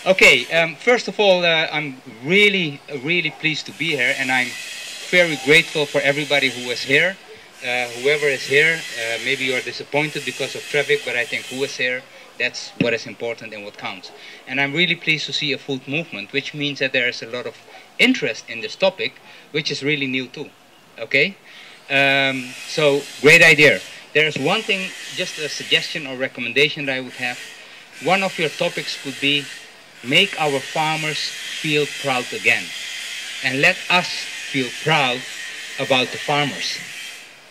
Okay, first of all, I'm really pleased to be here, and I'm very grateful for everybody who was here. Whoever is here, maybe you are disappointed because of traffic, but I think who is here, that's what is important and what counts. And I'm really pleased to see a food movement, which means that there is a lot of interest in this topic, which is really new too. Okay? So, great idea. There is one thing, just a suggestion or recommendation that I would have. One of your topics could be make our farmers feel proud again. And let us feel proud about the farmers.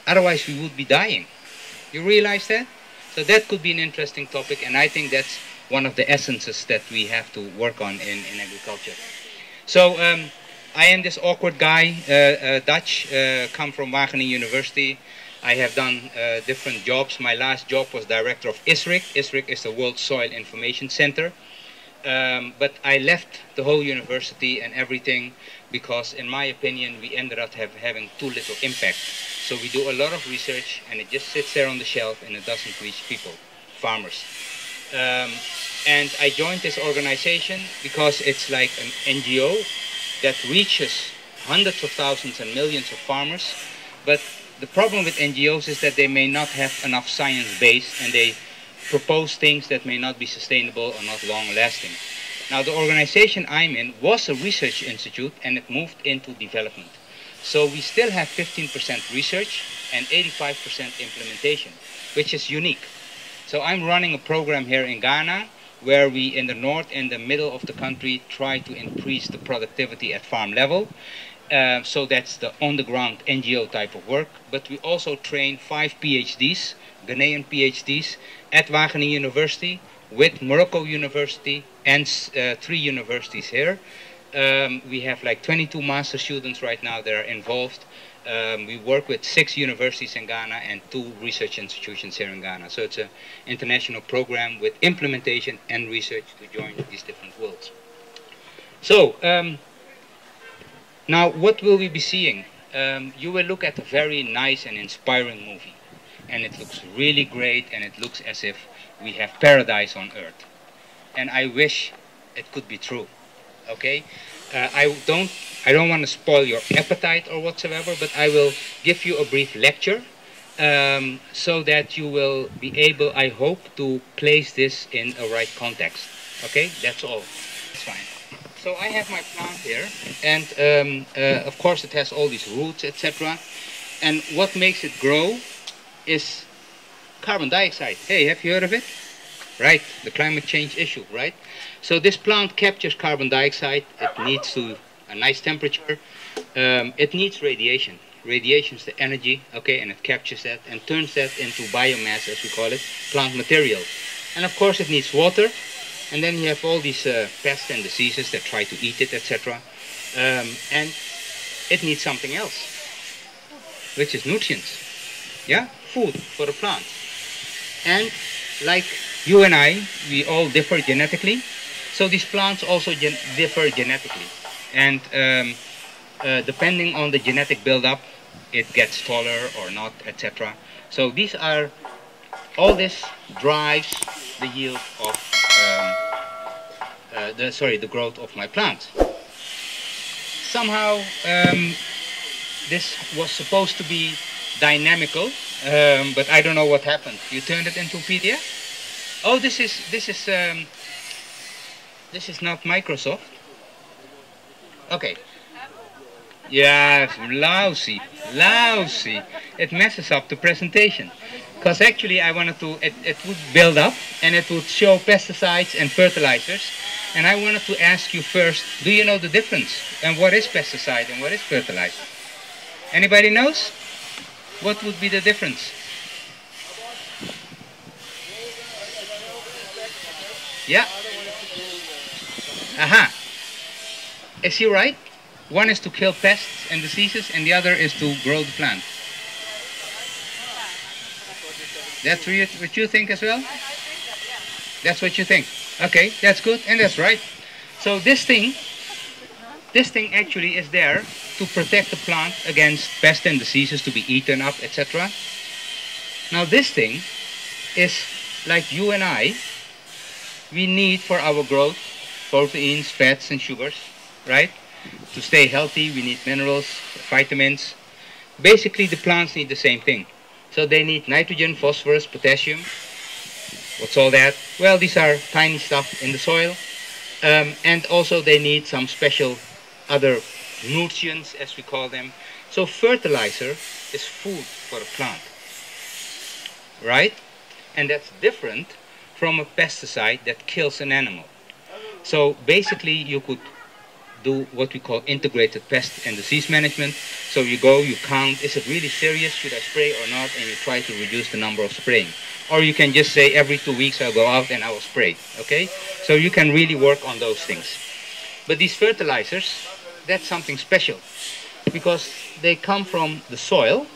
Otherwise we would be dying. You realize that? So that could be an interesting topic, and I think that's one of the essences that we have to work on in agriculture. So I am this awkward guy, Dutch, come from Wageningen University. I have done different jobs. My last job was director of ISRIC. ISRIC is the World Soil Information Center. But I left the whole university and everything because, in my opinion, we ended up having too little impact. So we do a lot of research and it just sits there on the shelf and it doesn't reach people, farmers. And I joined this organization because it's like an NGO that reaches hundreds of thousands and millions of farmers. But the problem with NGOs is that they may not have enough science base, and they propose things that may not be sustainable or not long lasting. Now the organization I'm in was a research institute and it moved into development. So we still have 15% research and 85% implementation, which is unique. So I'm running a program here in Ghana where we in the north and the middle of the country try to increase the productivity at farm level. So that's the on-the-ground NGO type of work. But we also train 5 PhDs, Ghanaian PhDs, at Wageningen University, with Morocco University, and 3 universities here. We have like 22 master students right now that are involved. We work with 6 universities in Ghana and 2 research institutions here in Ghana. So it's an international program with implementation and research to join these different worlds. So, now what will we be seeing? You will look at a very nice and inspiring movie. And it looks really great, and it looks as if we have paradise on earth. And I wish it could be true. Okay? I don't want to spoil your appetite or whatsoever, but I will give you a brief lecture so that you will be able, I hope, to place this in a right context. Okay? That's all. It's fine. So I have my plant here, and of course it has all these roots, etc. And what makes it grow is carbon dioxide. Hey, have you heard of it? Right, the climate change issue, right? So this plant captures carbon dioxide. It needs a nice temperature. It needs radiation. Radiation is the energy, okay, and it captures that and turns that into biomass, as we call it, plant material. And of course it needs water, and then you have all these pests and diseases that try to eat it, etc. And it needs something else, which is nutrients. Yeah, food for the plant. And like you and I, we all differ genetically. So these plants also differ genetically. And depending on the genetic buildup, it gets taller or not, etc. So these are, all this drives the yield of, the growth of my plant. Somehow, this was supposed to be dynamical, but I don't know what happened. You turned it into PDF? Oh, this is not Microsoft. Okay. Yeah, lousy. It messes up the presentation. Because actually I wanted to, it would build up and it would show pesticides and fertilizers. And I wanted to ask you first, do you know the difference? And what is pesticide and what is fertilizer? Anybody knows? What would be the difference? Yeah. Aha. Is he right? One is to kill pests and diseases, and the other is to grow the plant. That's what you think as well? That's what you think. Okay, that's good, and that's right. So this thing actually is there to protect the plant against pests and diseases to be eaten up, etc. Now this thing is like you and I, we need for our growth proteins, fats, and sugars, right? To stay healthy, we need minerals, vitamins. Basically, the plants need the same thing. So they need nitrogen, phosphorus, potassium. What's all that? Well, these are tiny stuff in the soil. And also they need some special other nutrients, as we call them. So fertilizer is food for a plant, right? And that's different from a pesticide that kills an animal. So basically you could do what we call integrated pest and disease management. So you go, you count, is it really serious, should I spray or not, and you try to reduce the number of spraying. Or you can just say every 2 weeks I'll go out and I will spray, okay? So you can really work on those things. But these fertilizers, that's something special because they come from the soil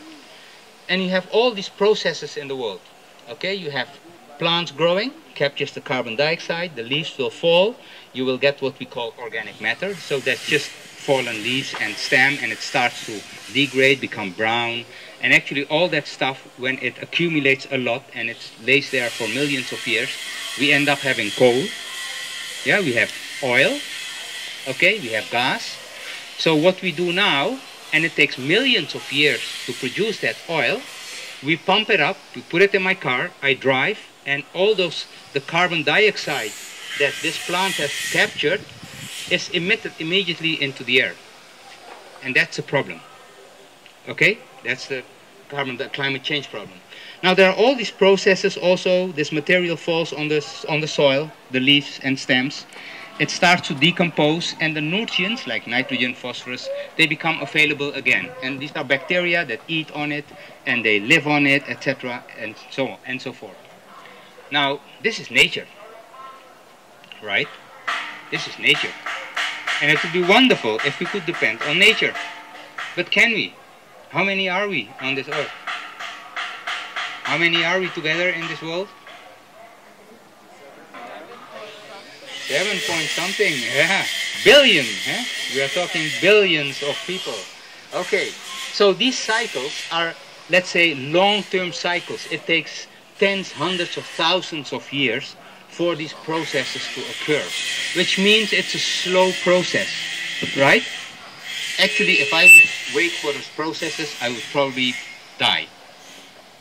and you have all these processes in the world, okay? You have plants growing, captures the carbon dioxide, the leaves will fall, you will get what we call organic matter. So that's just fallen leaves and stem, and it starts to degrade, become brown. And actually all that stuff, when it accumulates a lot and it lays there for millions of years, we end up having coal. Yeah, we have oil. Okay, we have gas. So what we do now, and it takes millions of years to produce that oil, we pump it up, we put it in my car, I drive, and all those, the carbon dioxide that this plant has captured is emitted immediately into the air. And that's a problem. Okay? That's the climate change problem. Now there are all these processes also. This material falls on the soil, the leaves and stems. It starts to decompose, and the nutrients like nitrogen, phosphorus, they become available again. And these are bacteria that eat on it and they live on it, etc. and so on and so forth. Now this is nature, right? This is nature. And it would be wonderful if we could depend on nature. But can we? How many are we on this earth? How many are we together in this world? 7 point something, yeah. Billion, huh? We are talking billions of people. Okay, so these cycles are, let's say, long-term cycles. It takes tens, hundreds of thousands of years for these processes to occur, which means it's a slow process, right? Actually, if I would wait for those processes, I would probably die.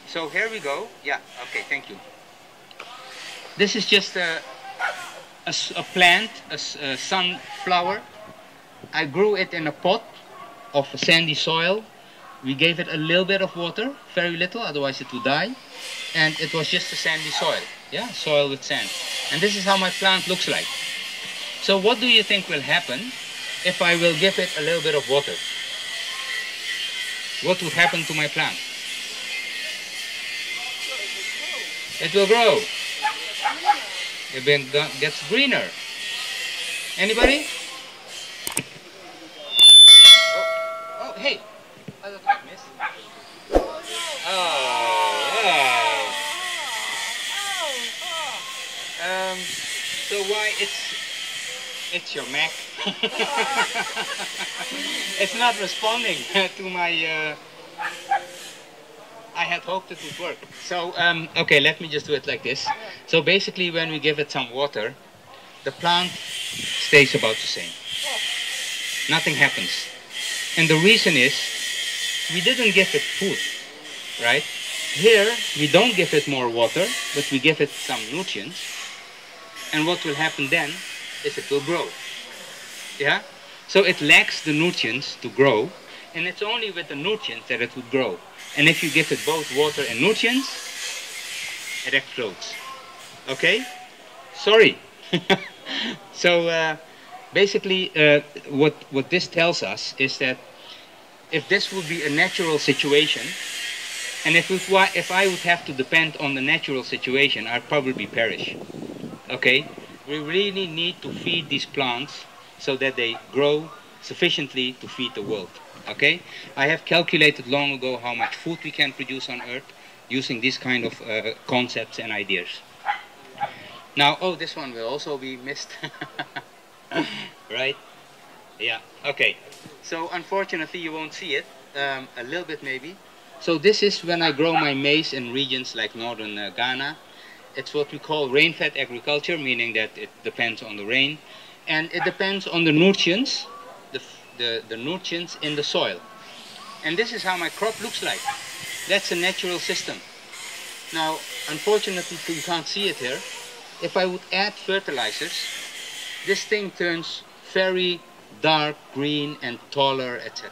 So here we go. Yeah, okay, thank you. This is just a plant, a sunflower. I grew it in a pot of sandy soil. We gave it a little bit of water, very little, otherwise it would die. And it was just a sandy soil, yeah, soil with sand. And this is how my plant looks like. So what do you think will happen if I will give it a little bit of water? What would happen to my plant? It will grow. It gets greener. Anybody? Oh, hey. Miss. Oh. So why it's your Mac. It's not responding to my. I had hoped it would work. So, okay, let me just do it like this. So basically when we give it some water, the plant stays about the same. Nothing happens. And the reason is, we didn't give it food, right? Here, we don't give it more water, but we give it some nutrients. And what will happen then is it will grow. Yeah? So it lacks the nutrients to grow, and it's only with the nutrients that it would grow. And if you give it both water and nutrients, it explodes. Okay? Sorry. So basically what this tells us is that if this would be a natural situation, and if I would have to depend on the natural situation, I'd probably perish. Okay? We really need to feed these plants so that they grow sufficiently to feed the world. Okay? I have calculated long ago how much food we can produce on Earth using these kind of concepts and ideas. Now, oh, this one will also be missed. Right? Yeah, okay. So, unfortunately, you won't see it. A little bit maybe. So, this is when I grow my maize in regions like northern Ghana. It's what we call rain-fed agriculture, meaning that it depends on the rain. And it depends on the nutrients, the nutrients in the soil. And this is how my crop looks like. That's a natural system. Now, unfortunately, you can't see it here. If I would add fertilizers, this thing turns very dark green and taller, etc.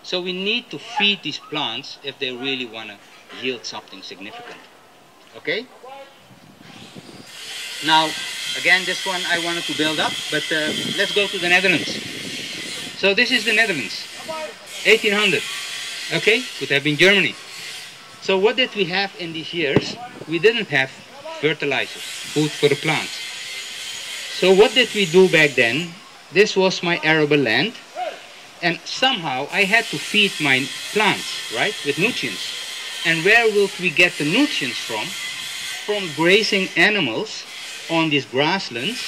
So we need to feed these plants if they really want to yield something significant. Okay? Now, again, this one I wanted to build up, but let's go to the Netherlands. So this is the Netherlands, 1800. Okay, could have been Germany. So what did we have in these years? We didn't have fertilizers, food for the plants. So what did we do back then? This was my arable land, and somehow I had to feed my plants, right, with nutrients. And where will we get the nutrients from? From grazing animals on these grasslands,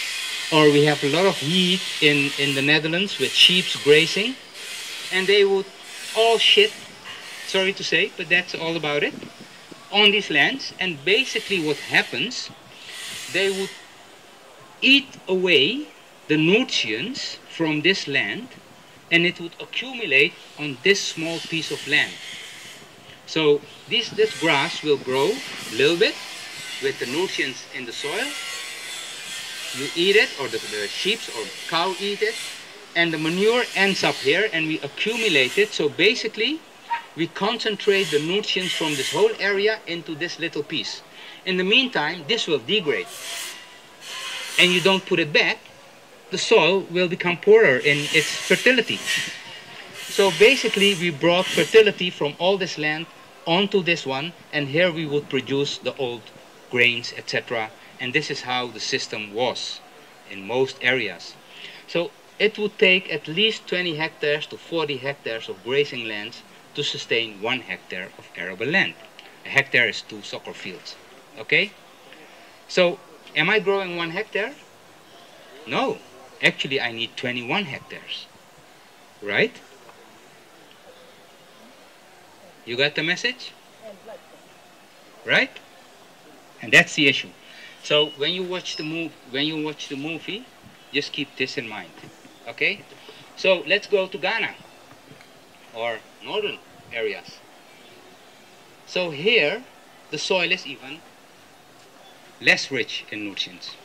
or we have a lot of heat in the Netherlands with sheep grazing, and they would all shit, sorry to say, but that's all about it, on these lands. And basically what happens, they would eat away the nutrients from this land, and it would accumulate on this small piece of land. So this grass will grow a little bit with the nutrients in the soil. You eat it, or the sheep or cow eat it, and the manure ends up here, and we accumulate it. So basically we concentrate the nutrients from this whole area into this little piece. In the meantime, this will degrade, and you don't put it back, the soil will become poorer in its fertility. So basically we brought fertility from all this land onto this one, and here we would produce the old grains, etc. And this is how the system was in most areas. So it would take at least 20 hectares to 40 hectares of grazing lands to sustain 1 hectare of arable land. A hectare is 2 soccer fields. Okay? So am I growing 1 hectare? No. Actually, I need 21 hectares. Right? You got the message? Right? And that's the issue. So when you watch the movie, just keep this in mind. Okay? So let's go to Ghana or northern areas. So here the soil is even less rich in nutrients.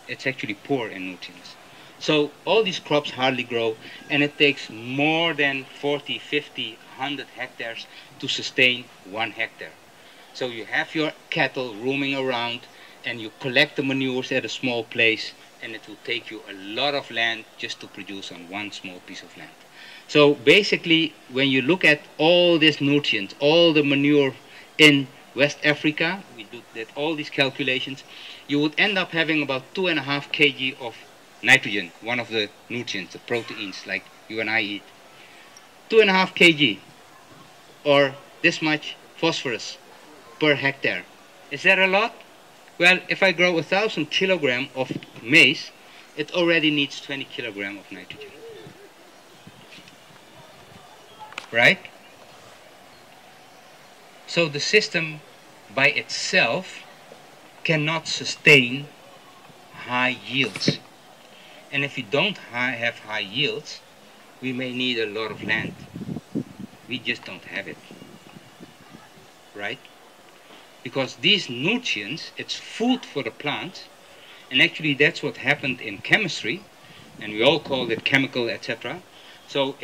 It's actually poor in nutrients. So all these crops hardly grow, and it takes more than 40, 50, 100 hectares to sustain 1 hectare. So you have your cattle roaming around, and you collect the manures at a small place, and it will take you a lot of land just to produce on one small piece of land. So basically, when you look at all these nutrients, all the manure in West Africa, we did all these calculations, you would end up having about 2.5 kg of nitrogen, one of the nutrients, the proteins like you and I eat. 2.5 kg, or this much phosphorus per hectare. Is that a lot? Well, if I grow 1,000 kilograms of maize, it already needs 20 kilograms of nitrogen. Right? So the system by itself cannot sustain high yields. And if we don't have high yields, we may need a lot of land. We just don't have it. Right? Because these nutrients, it's food for the plant, and actually that's what happened in chemistry, and we all call it chemical, etc. So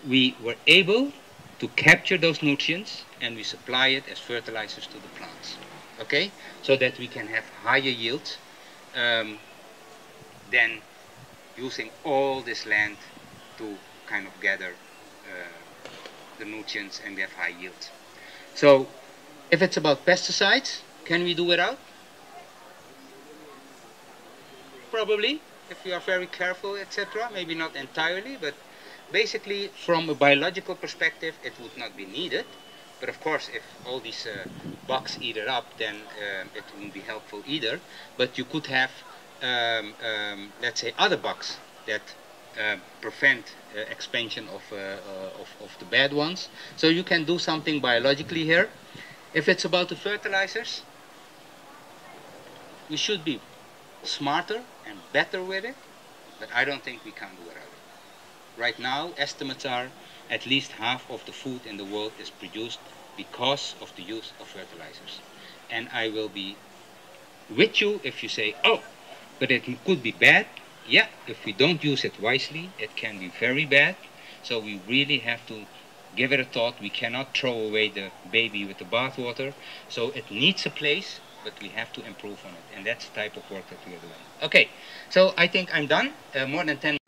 we were able to capture those nutrients, and we supply it as fertilizers to the plants. Okay? So that we can have higher yields than using all this land to kind of gather the nutrients and have high yields. So if it's about pesticides, can we do without? Probably, if we are very careful, etc. Maybe not entirely, but basically from a biological perspective it would not be needed. But of course, if all these bugs eat it up, then it wouldn't be helpful either. But you could have, let's say, other bugs that prevent expansion of the bad ones. So you can do something biologically here. If it's about the fertilizers, we should be smarter and better with it. but I don't think we can do without it. Right now, estimates are at least half of the food in the world is produced because of the use of fertilizers. And I will be with you if you say, oh, but it could be bad. Yeah, if we don't use it wisely, it can be very bad. So we really have to give it a thought. We cannot throw away the baby with the bathwater. So it needs a place, but we have to improve on it. And that's the type of work that we are doing. Okay, so I think I'm done. More than 10